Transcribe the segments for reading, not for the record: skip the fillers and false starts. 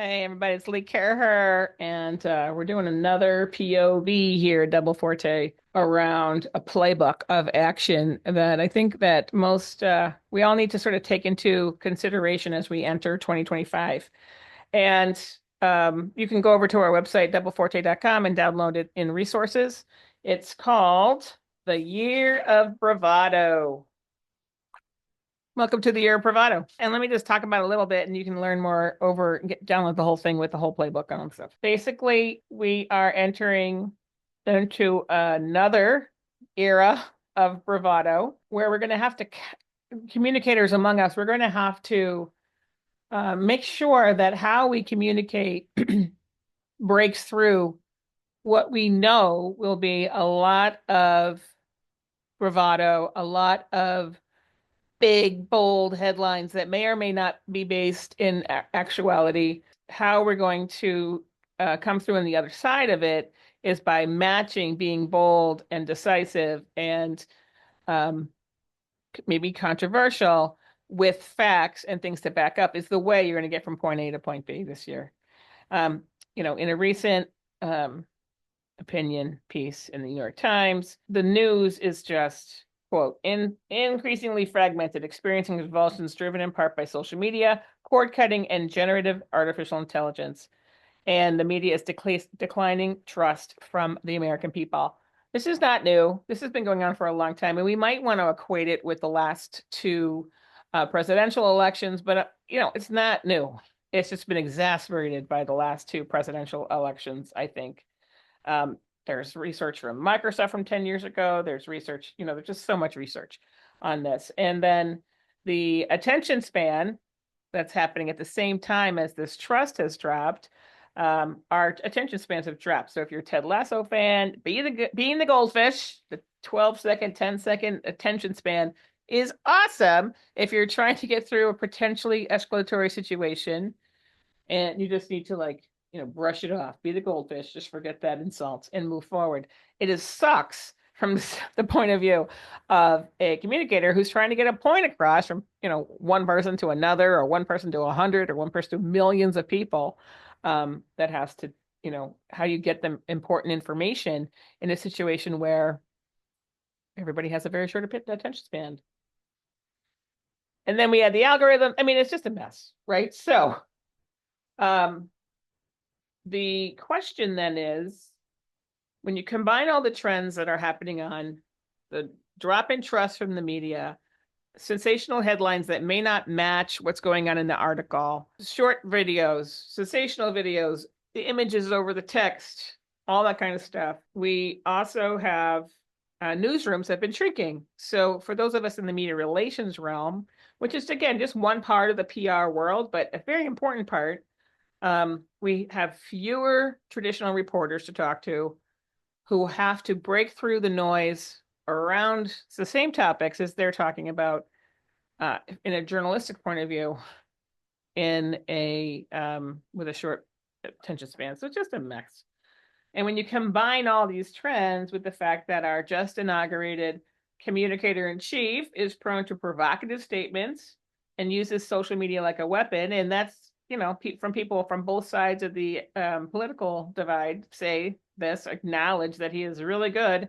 Hey everybody, it's Lee Caraher, and we're doing another POV here, Double Forte, around a playbook of action that I think that most we all need to sort of take into consideration as we enter 2025. And you can go over to our website, doubleforte.com, and download it in resources. It's called The Year of Bravado. Welcome to the Year of Bravado. And let me just talk about it a little bit, and you can learn more over, download the whole thing with the whole playbook on stuff. Basically, we are entering into another era of bravado where we're going to have to, communicators among us, we're going to have to make sure that how we communicate breaks through what we know will be a lot of bravado, a lot of big, bold headlines that may or may not be based in actuality. How we're going to come through on the other side of it is by matching being bold and decisive and um, maybe controversial with facts and things to back up is the way you're going to get from point A to point B this year. Um, in a recent opinion piece in the New York Times, the news is just, quote, increasingly fragmented, experiencing convulsions driven in part by social media, cord cutting, and generative artificial intelligence. And the media is declining trust from the American people. This is not new. This has been going on for a long time, and we might want to equate it with the last two presidential elections, but it's not new. It's just been exacerbated by the last two presidential elections, I think. There's research from Microsoft from 10 years ago. There's research, there's just so much research on this. And then the attention span that's happening at the same time as this trust has dropped, our attention spans have dropped. So if you're a Ted Lasso fan, being the goldfish, the 12-second, 10-second attention span is awesome if you're trying to get through a potentially escalatory situation and you just need to brush it off, be the goldfish, just forget that insult and move forward. It is sucks from the point of view of a communicator who's trying to get a point across from one person to another, or one person to 100, or one person to millions of people. That has to, how you get them important information in a situation where everybody has a very short attention span. And then we had the algorithm. I mean, it's just a mess, right? So the question then is, when you combine all the trends that are happening on the drop in trust from the media, sensational headlines that may not match what's going on in the article, short videos, sensational videos, the images over the text, all that kind of stuff. We also have newsrooms that have been shrinking. So for those of us in the media relations realm, which is, again, just one part of the PR world, but a very important part, we have fewer traditional reporters to talk to who have to break through the noise around the same topics as they're talking about in a journalistic point of view in a with a short attention span. So it's just a mess. And when you combine all these trends with the fact that our just inaugurated communicator in chief is prone to provocative statements and uses social media like a weapon, and that's from people from both sides of the political divide say this, acknowledge that he is really good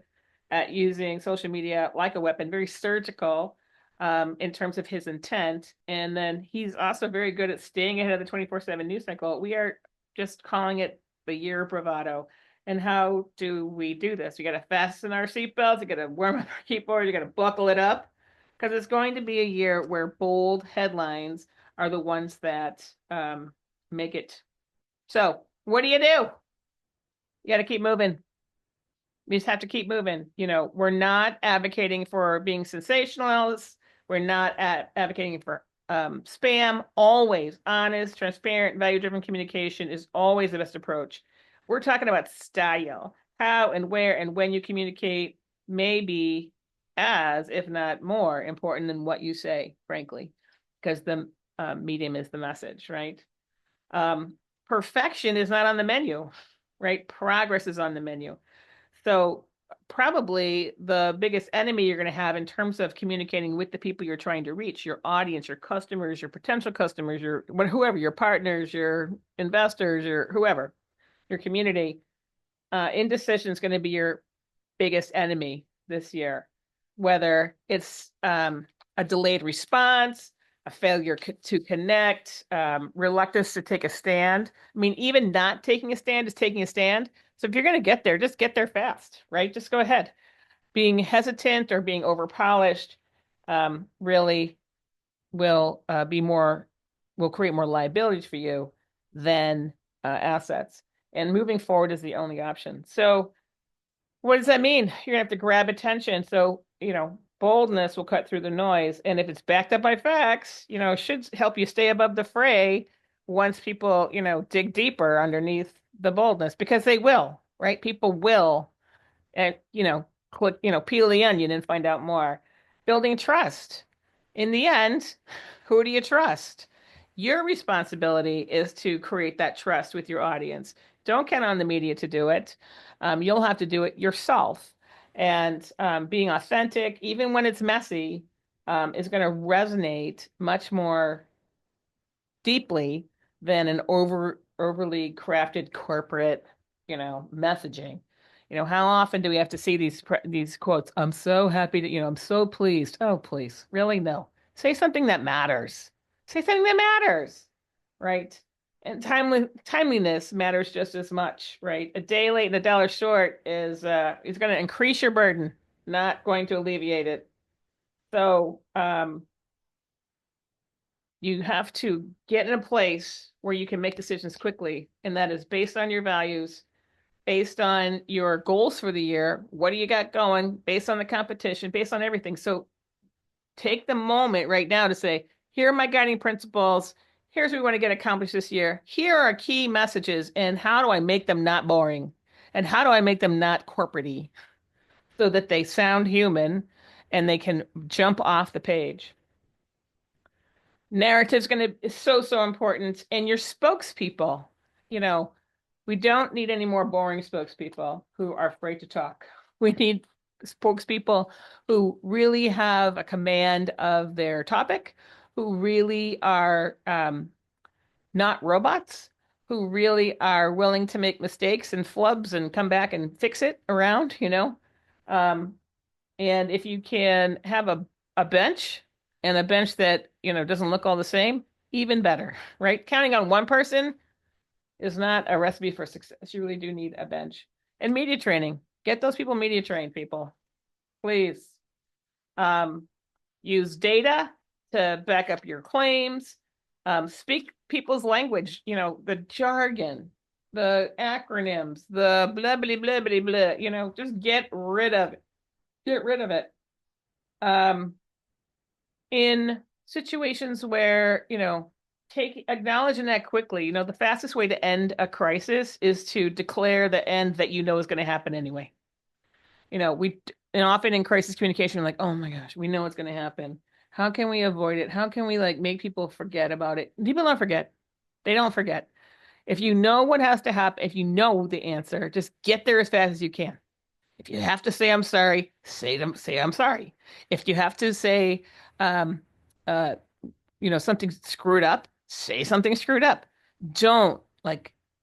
at using social media like a weapon, very surgical in terms of his intent. And then he's also very good at staying ahead of the 24/7 news cycle. We are just calling it the year of bravado. And how do we do this? We got to fasten our seatbelts, you got to warm up our keyboard, you got to buckle it up, because it's going to be a year where bold headlines are the ones that make it. So what do? You got to keep moving. We just have to keep moving. We're not advocating for being sensationalists. We're not advocating for spam. Always honest, transparent, value-driven communication is always the best approach. We're talking about style. How and where and when you communicate may be as, if not more, important than what you say, frankly, because the medium is the message, right? Perfection is not on the menu, right? Progress is on the menu. So probably the biggest enemy you're going to have in terms of communicating with the people you're trying to reach, your audience, your customers, your potential customers, your whoever, your partners, your investors, your whoever, your community. Indecision is going to be your biggest enemy this year, whether it's a delayed response, a failure to connect, reluctance to take a stand. I mean, even not taking a stand is taking a stand. So if you're going to get there, just get there fast, right? Just go ahead. Being hesitant or being over polished really will will create more liabilities for you than assets. And moving forward is the only option. So what does that mean? You're gonna have to grab attention. So, boldness will cut through the noise. And if it's backed up by facts, it should help you stay above the fray once people, dig deeper underneath the boldness, because they will, right? People will, and, click, peel the onion and find out more. Building trust. In the end, who do you trust? Your responsibility is to create that trust with your audience. Don't count on the media to do it. You'll have to do it yourself. And being authentic, even when it's messy, is going to resonate much more deeply than an overly crafted corporate, messaging. How often do we have to see these quotes? I'm so happy to, I'm so pleased. Oh, please. Really? No. Say something that matters. Say something that matters. Right? And timeliness matters just as much, right? A day late and a dollar short is going to increase your burden, not going to alleviate it. So, you have to get in a place where you can make decisions quickly, and that is based on your values, based on your goals for the year. What do you got going? Based on the competition, based on everything. So take the moment right now to say, here are my guiding principles. Here's what we want to get accomplished this year. Here are key messages, and how do I make them not boring? And how do I make them not corporate-y so that they sound human and they can jump off the page? Narrative's going to is so important. And your spokespeople, you know, we don't need any more boring spokespeople who are afraid to talk. We need spokespeople who really have a command of their topic, who really are not robots, who really are willing to make mistakes and flubs and come back and fix it around. Um, and if you can have a bench, and a bench that, doesn't look all the same, even better, right? Counting on one person is not a recipe for success. You really do need a bench. And media training. Get those people media trained, people. Please. Use data to back up your claims. Speak people's language, the jargon, the acronyms, the blah, blah, blah, blah, blah, just get rid of it. Get rid of it. In situations where, acknowledging that quickly, the fastest way to end a crisis is to declare the end that is going to happen anyway. And often in crisis communication, we're like, oh my gosh, we know what's going to happen. How can we avoid it? How can we make people forget about it? People don't forget. They don't forget. If you know what has to happen, if you know the answer, just get there as fast as you can. If you have to say I'm sorry, say I'm sorry. If you have to say um uh something screwed up, say something screwed up. Don't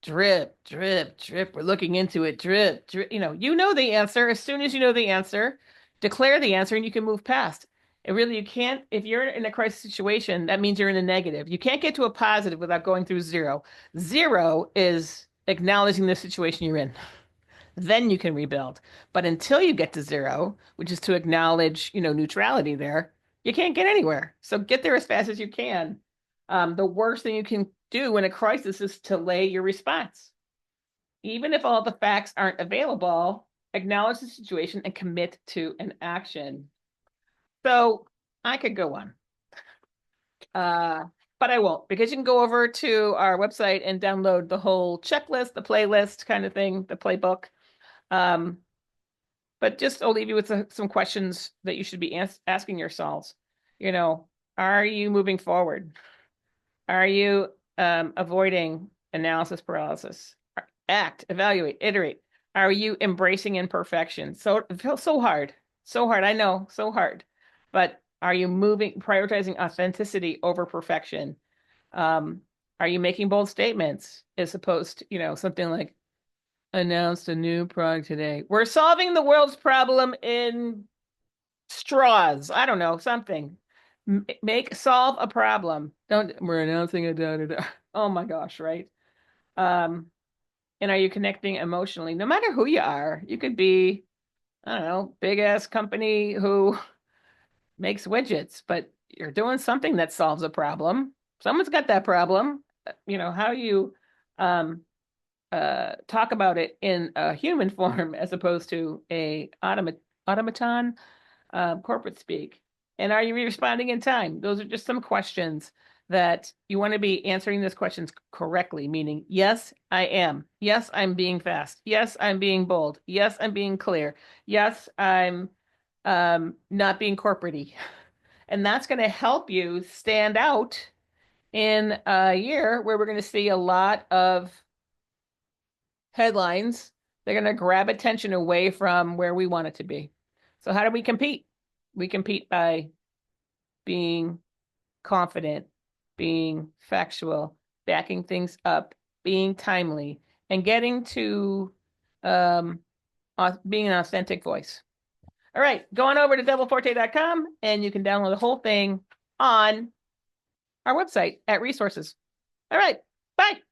drip, drip, drip. We're looking into it, drip, drip. You know the answer. As soon as you know the answer, declare the answer and you can move past. You can't, if you're in a crisis situation, that means you're in a negative. You can't get to a positive without going through zero. Zero is acknowledging the situation you're in. Then you can rebuild. But until you get to zero, which is to acknowledge, neutrality there, you can't get anywhere. So get there as fast as you can. The worst thing you can do in a crisis is to delay your response. Even if all the facts aren't available, acknowledge the situation and commit to an action. So I could go on. But I won't, because you can go over to our website and download the whole checklist, the playlist kind of thing, the playbook. But just I'll leave you with some questions that you should be asking yourselves. Are you moving forward? Are you avoiding analysis paralysis? Act, evaluate, iterate. Are you embracing imperfection? So it feels so hard. So hard. I know, so hard. But are you prioritizing authenticity over perfection? Um, are you making bold statements as opposed to, something like announced a new product today. We're solving the world's problem in straws. I don't know, something. Solve a problem. Don't We're announcing a da da da. Oh my gosh, right? Um, and are you connecting emotionally? No matter who you are, you could be, I don't know, big ass company who makes widgets, but you're doing something that solves a problem. Someone's got that problem. How you um talk about it in a human form as opposed to a automaton corporate speak. And are you responding in time? Those are just some questions that you want to be answering those questions correctly, meaning, yes, I am. Yes, I'm being fast. Yes, I'm being bold. Yes, I'm being clear. Yes, I'm not being corporate-y. And that's going to help you stand out in a year where we're going to see a lot of headlines. They're going to grab attention away from where we want it to be. So how do we compete? We compete by being confident, being factual, backing things up, being timely, and getting to um, being an authentic voice. All right, go on over to doubleforte.com and you can download the whole thing on our website at resources. All right, bye.